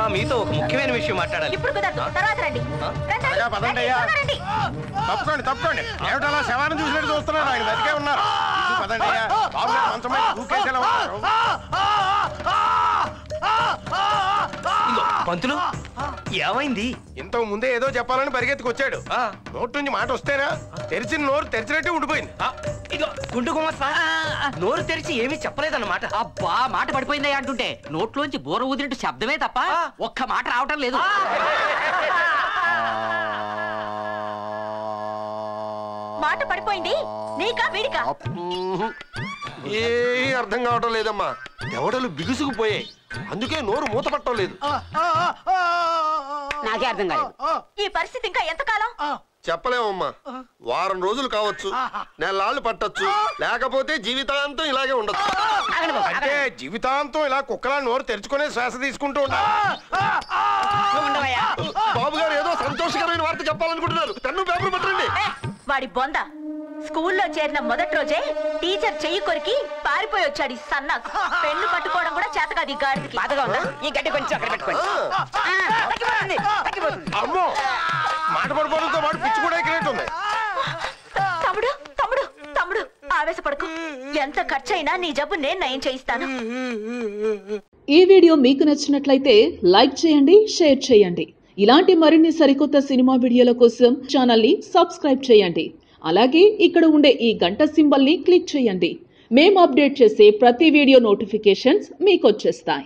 అమ్మా మీతో ఒక ముఖ్యమైన విషయం మాట్లాడాలి. ఇప్పుడు కుదరదు, తర్వాత రండి. తప్పకండి తప్పకండి. ఏమిటలా శవాన్ని చూసినట్టు చూస్తున్నారు, ఆయన బతికే ఉన్నారు. పదండి అయ్యా, బాబు గారు మంచం మీద ఊకేసేలా ఉన్నారు. పంతులు ఏమైంది? ఇంతకు ముందే ఏదో చెప్పాలని పరిగెత్తుకొచ్చాడు. నోటి నుంచి మాట వస్తేనా తెరిచిన నోరు తెరిచినట్టే ఉండిపోయింది. గుండు గుమస్తా నోరు తెరిచి ఏమీ చెప్పలేదన్నమాట. అబ్బా మాట పడిపోయిందా అంటుంటే నోట్లోంచి బోర ఊదినట్టు శబ్దమే తప్ప ఒక్క మాట రావటం లేదు. మాట పడిపోయింది నీకా వీడికా? ఏ అర్థం కావటం లేదమ్మా, దవడలు బిగుసుకుపోయాయి, అందుకే నోరు మూత పట్టడం లేదు. నాకే అర్థం కాలేదు. ఈ పరిస్థితి ఇంకా ఎంతకాలం? చెప్పలేమమ్మా, వారం రోజులు కావచ్చు, నెలలు పట్టొచ్చు, లేకపోతే జీవితాంతం ఇలాగే ఉండొచ్చు. అంటే జీవితాంతం ఇలా కుక్కలా నోరు తెరుచుకునే శ్వాస తీసుకుంటూ ఉండాలి. బాబు గారు ఏదో సంతోషకరమైన వార్త చెప్పాలనుకుంటున్నారు, పెన్ను పేపర్ పట్టండి. వాడి బొంద స్కూల్లో చేరిన మొదటి రోజే టీచర్ చెయ్యి కొరికి పారిపోయి వచ్చాడు. సన్నాకు పెన్ను పట్టుకోవడం కూడా చేతకాదు ఈ గాడికి. ఈ గడ్డి కొంచెం అక్కడ పెట్టుకోండి. అమ్మో, మాట పడిపోవడంతో పాటు పిచ్చి కూడా ఎక్కినట్టు ఉంది. తమ్ముడు తమ్ముడు తమ్ముడు ఆవేశపడకు, ఎంత ఖర్చైనా నీ జబ్బు నేను నయం చేయిస్తాను. ఈ వీడియో మీకు నచ్చినట్లయితే లైక్ చేయండి, షేర్ చేయండి. ఇలాంటి మరిన్ని సరికొత్త సినిమా వీడియోల కోసం ఛానల్ ని సబ్స్క్రైబ్ చేయండి. అలాగే ఇక్కడ ఉండే ఈ గంట సింబల్ ని క్లిక్ చేయండి. మేము అప్డేట్ చేసే ప్రతి వీడియో నోటిఫికేషన్స్ మీకు వచ్చేస్తాయి.